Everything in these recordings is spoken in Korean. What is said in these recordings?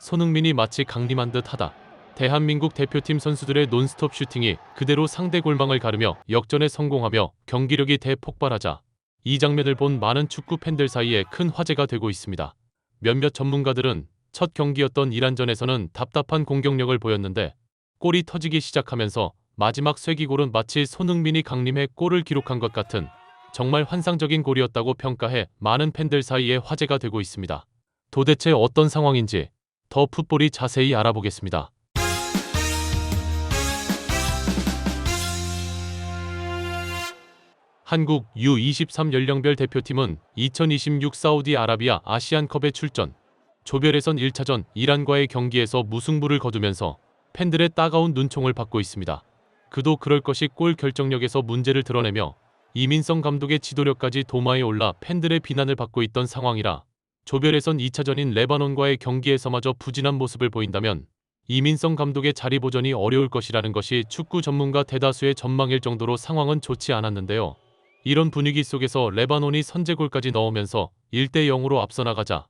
손흥민이 마치 강림한 듯하다. 대한민국 대표팀 선수들의 논스톱 슈팅이 그대로 상대 골망을 가르며 역전에 성공하며 경기력이 대폭발하자 이 장면을 본 많은 축구 팬들 사이에 큰 화제가 되고 있습니다. 몇몇 전문가들은 첫 경기였던 이란전에서는 답답한 공격력을 보였는데 골이 터지기 시작하면서 마지막 쐐기골은 마치 손흥민이 강림해 골을 기록한 것 같은 정말 환상적인 골이었다고 평가해 많은 팬들 사이에 화제가 되고 있습니다. 도대체 어떤 상황인지 더 풋볼이 자세히 알아보겠습니다. 한국 U23 연령별 대표팀은 2026 사우디아라비아 아시안컵에 출전. 조별예선 1차전 이란과의 경기에서 무승부를 거두면서 팬들의 따가운 눈총을 받고 있습니다. 그도 그럴 것이 골 결정력에서 문제를 드러내며 이민성 감독의 지도력까지 도마에 올라 팬들의 비난을 받고 있던 상황이라 조별예선 2차전인 레바논과의 경기에서마저 부진한 모습을 보인다면 이민성 감독의 자리 보전이 어려울 것이라는 것이 축구 전문가 대다수의 전망일 정도로 상황은 좋지 않았는데요. 이런 분위기 속에서 레바논이 선제골까지 넣으면서 1대0으로 앞서 나가자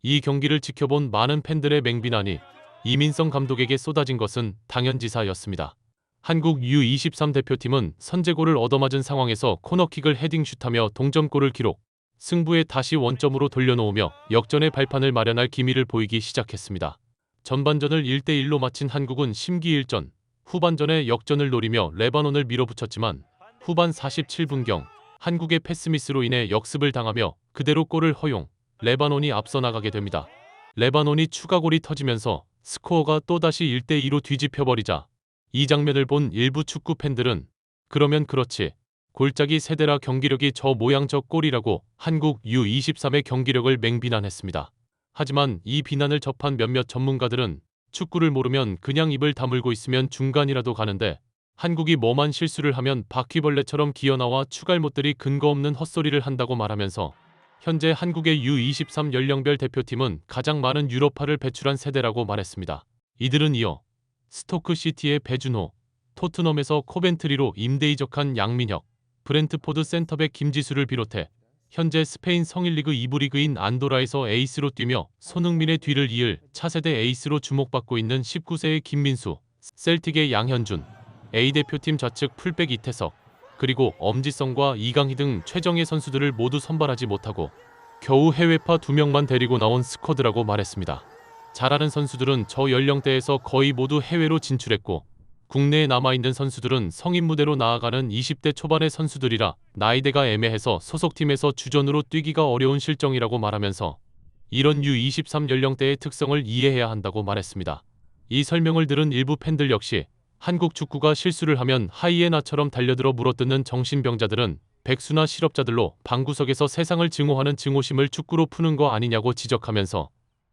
이 경기를 지켜본 많은 팬들의 맹비난이 이민성 감독에게 쏟아진 것은 당연지사였습니다. 한국 U23 대표팀은 선제골을 얻어맞은 상황에서 코너킥을 헤딩슛하며 동점골을 기록, 승부에 다시 원점으로 돌려놓으며 역전의 발판을 마련할 기미를 보이기 시작했습니다. 전반전을 1대1로 마친 한국은 심기일전, 후반전에 역전을 노리며 레바논을 밀어붙였지만 후반 47분경 한국의 패스미스로 인해 역습을 당하며 그대로 골을 허용, 레바논이 앞서 나가게 됩니다. 레바논이 추가골이 터지면서 스코어가 또다시 1대2로 뒤집혀버리자 이 장면을 본 일부 축구 팬들은 그러면 그렇지, 골짜기 세대라 경기력이 저 모양 저 꼴이라고 한국 U23의 경기력을 맹비난했습니다. 하지만 이 비난을 접한 몇몇 전문가들은 축구를 모르면 그냥 입을 다물고 있으면 중간이라도 가는데 한국이 뭐만 실수를 하면 바퀴벌레처럼 기어나와 추갈못들이 근거 없는 헛소리를 한다고 말하면서 현재 한국의 U23 연령별 대표팀은 가장 많은 유럽파를 배출한 세대라고 말했습니다. 이들은 이어 스토크시티의 배준호, 토트넘에서 코벤트리로 임대 이적한 양민혁, 브렌트포드 센터백 김지수를 비롯해 현재 스페인 성인리그 2부 리그인 안도라에서 에이스로 뛰며 손흥민의 뒤를 이을 차세대 에이스로 주목받고 있는 19세의 김민수, 셀틱의 양현준, A대표팀 좌측 풀백 이태석, 그리고 엄지성과 이강희 등 최정예 선수들을 모두 선발하지 못하고 겨우 해외파 2명만 데리고 나온 스쿼드라고 말했습니다. 잘하는 선수들은 저 연령대에서 거의 모두 해외로 진출했고 국내에 남아있는 선수들은 성인 무대로 나아가는 20대 초반의 선수들이라 나이대가 애매해서 소속팀에서 주전으로 뛰기가 어려운 실정이라고 말하면서 이런 U23 연령대의 특성을 이해해야 한다고 말했습니다. 이 설명을 들은 일부 팬들 역시 한국 축구가 실수를 하면 하이에나처럼 달려들어 물어뜯는 정신병자들은 백수나 실업자들로 방구석에서 세상을 증오하는 증오심을 축구로 푸는 거 아니냐고 지적하면서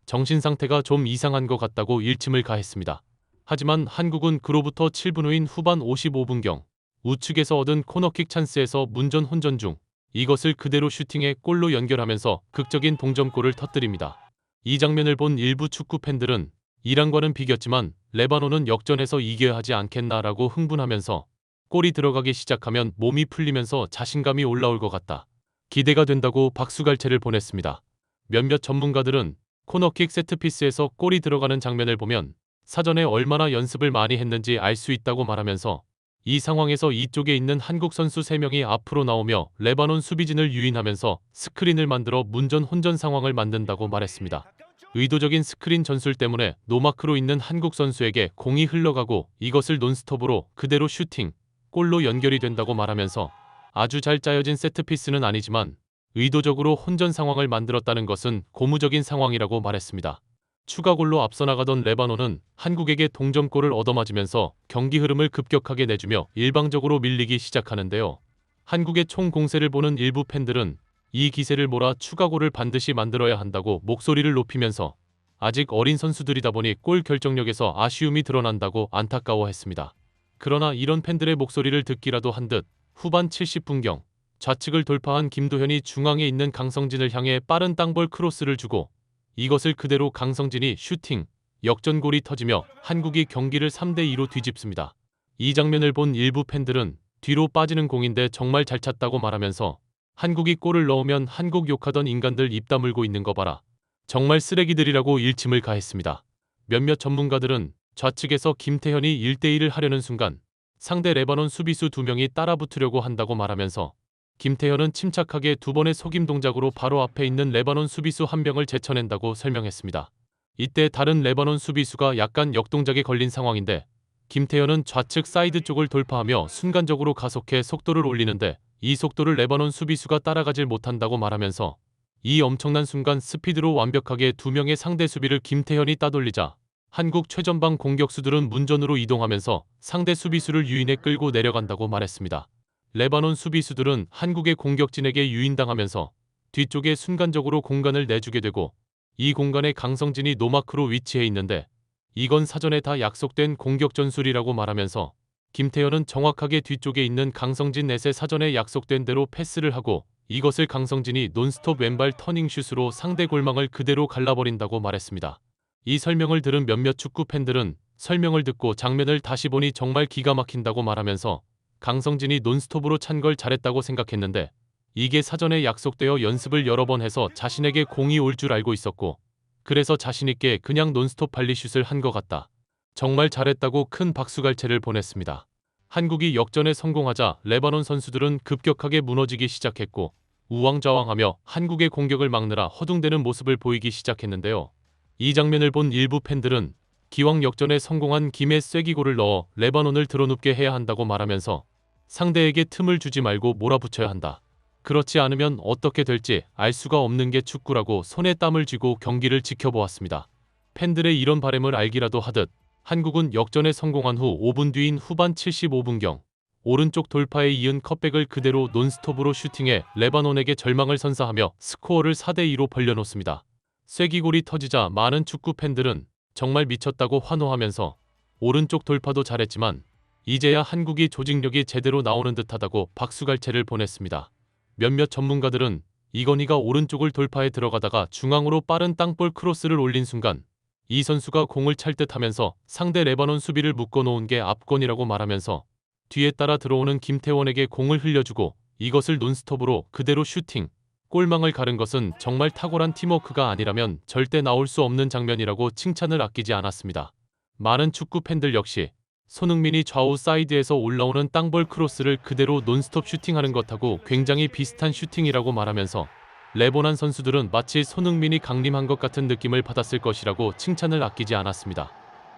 정신상태가 좀 이상한 것 같다고 일침을 가했습니다. 하지만 한국은 그로부터 7분 후인 후반 55분경 우측에서 얻은 코너킥 찬스에서 문전 혼전 중 이것을 그대로 슈팅에 골로 연결하면서 극적인 동점골을 터뜨립니다. 이 장면을 본 일부 축구 팬들은 이란과는 비겼지만 레바논은 역전해서 이겨야 하지 않겠나라고 흥분하면서 골이 들어가기 시작하면 몸이 풀리면서 자신감이 올라올 것 같다, 기대가 된다고 박수갈채를 보냈습니다. 몇몇 전문가들은 코너킥 세트피스에서 골이 들어가는 장면을 보면 사전에 얼마나 연습을 많이 했는지 알 수 있다고 말하면서 이 상황에서 이쪽에 있는 한국 선수 3명이 앞으로 나오며 레바논 수비진을 유인하면서 스크린을 만들어 문전 혼전 상황을 만든다고 말했습니다. 의도적인 스크린 전술 때문에 노마크로 있는 한국 선수에게 공이 흘러가고 이것을 논스톱으로 그대로 슈팅, 골로 연결이 된다고 말하면서 아주 잘 짜여진 세트피스는 아니지만 의도적으로 혼전 상황을 만들었다는 것은 고무적인 상황이라고 말했습니다. 추가골로 앞서 나가던 레바논은 한국에게 동점골을 얻어맞으면서 경기 흐름을 급격하게 내주며 일방적으로 밀리기 시작하는데요. 한국의 총 공세를 보는 일부 팬들은 이 기세를 몰아 추가골을 반드시 만들어야 한다고 목소리를 높이면서 아직 어린 선수들이다 보니 골 결정력에서 아쉬움이 드러난다고 안타까워했습니다. 그러나 이런 팬들의 목소리를 듣기라도 한 듯 후반 70분경 좌측을 돌파한 김도현이 중앙에 있는 강성진을 향해 빠른 땅볼 크로스를 주고 이것을 그대로 강성진이 슈팅, 역전골이 터지며 한국이 경기를 3대2로 뒤집습니다. 이 장면을 본 일부 팬들은 뒤로 빠지는 공인데 정말 잘 찼다고 말하면서 한국이 골을 넣으면 한국 욕하던 인간들 입 다물고 있는 거 봐라, 정말 쓰레기들이라고 일침을 가했습니다. 몇몇 전문가들은 좌측에서 김태현이 1대1을 하려는 순간 상대 레바논 수비수 2명이 따라붙으려고 한다고 말하면서 김태현은 침착하게 2번의 속임 동작으로 바로 앞에 있는 레바논 수비수 1명을 제쳐낸다고 설명했습니다. 이때 다른 레바논 수비수가 약간 역동작에 걸린 상황인데 김태현은 좌측 사이드 쪽을 돌파하며 순간적으로 가속해 속도를 올리는데 이 속도를 레바논 수비수가 따라가질 못한다고 말하면서 이 엄청난 순간 스피드로 완벽하게 2명의 상대 수비를 김태현이 따돌리자 한국 최전방 공격수들은 문전으로 이동하면서 상대 수비수를 유인해 끌고 내려간다고 말했습니다. 레바논 수비수들은 한국의 공격진에게 유인당하면서 뒤쪽에 순간적으로 공간을 내주게 되고 이 공간에 강성진이 노마크로 위치해 있는데 이건 사전에 다 약속된 공격 전술이라고 말하면서 김태현은 정확하게 뒤쪽에 있는 강성진 넷의 사전에 약속된 대로 패스를 하고 이것을 강성진이 논스톱 왼발 터닝슛으로 상대 골망을 그대로 갈라버린다고 말했습니다. 이 설명을 들은 몇몇 축구 팬들은 설명을 듣고 장면을 다시 보니 정말 기가 막힌다고 말하면서 강성진이 논스톱으로 찬 걸 잘했다고 생각했는데 이게 사전에 약속되어 연습을 여러 번 해서 자신에게 공이 올 줄 알고 있었고 그래서 자신있게 그냥 논스톱 발리슛을 한 것 같다. 정말 잘했다고 큰 박수갈채를 보냈습니다. 한국이 역전에 성공하자 레바논 선수들은 급격하게 무너지기 시작했고 우왕좌왕하며 한국의 공격을 막느라 허둥대는 모습을 보이기 시작했는데요. 이 장면을 본 일부 팬들은 기왕 역전에 성공한 김에 쐐기골을 넣어 레바논을 드러눕게 해야 한다고 말하면서 상대에게 틈을 주지 말고 몰아붙여야 한다. 그렇지 않으면 어떻게 될지 알 수가 없는 게 축구라고 손에 땀을 쥐고 경기를 지켜보았습니다. 팬들의 이런 바람을 알기라도 하듯 한국은 역전에 성공한 후 5분 뒤인 후반 75분경 오른쪽 돌파에 이은 컷백을 그대로 논스톱으로 슈팅해 레바논에게 절망을 선사하며 스코어를 4대2로 벌려놓습니다. 쐐기골이 터지자 많은 축구 팬들은 정말 미쳤다고 환호하면서 오른쪽 돌파도 잘했지만 이제야 한국이 조직력이 제대로 나오는 듯하다고 박수갈채를 보냈습니다. 몇몇 전문가들은 이건희가 오른쪽을 돌파해 들어가다가 중앙으로 빠른 땅볼 크로스를 올린 순간 이 선수가 공을 찰 듯하면서 상대 레바논 수비를 묶어놓은 게 압권이라고 말하면서 뒤에 따라 들어오는 김태원에게 공을 흘려주고 이것을 논스톱으로 그대로 슈팅, 골망을 가른 것은 정말 탁월한 팀워크가 아니라면 절대 나올 수 없는 장면이라고 칭찬을 아끼지 않았습니다. 많은 축구 팬들 역시 손흥민이 좌우 사이드에서 올라오는 땅볼 크로스를 그대로 논스톱 슈팅하는 것하고 굉장히 비슷한 슈팅이라고 말하면서 레바논 선수들은 마치 손흥민이 강림한 것 같은 느낌을 받았을 것이라고 칭찬을 아끼지 않았습니다.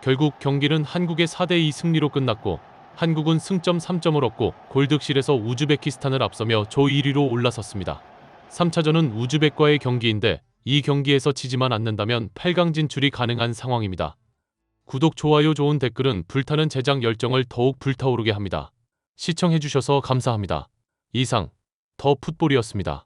결국 경기는 한국의 4대2 승리로 끝났고 한국은 승점 3점을 얻고 골득실에서 우즈베키스탄을 앞서며 조 1위로 올라섰습니다. 3차전은 우즈벡과의 경기인데 이 경기에서 지지만 않는다면 8강 진출이 가능한 상황입니다. 구독, 좋아요, 좋은 댓글은 불타는 제작 열정을 더욱 불타오르게 합니다. 시청해주셔서 감사합니다. 이상 더 풋볼이었습니다.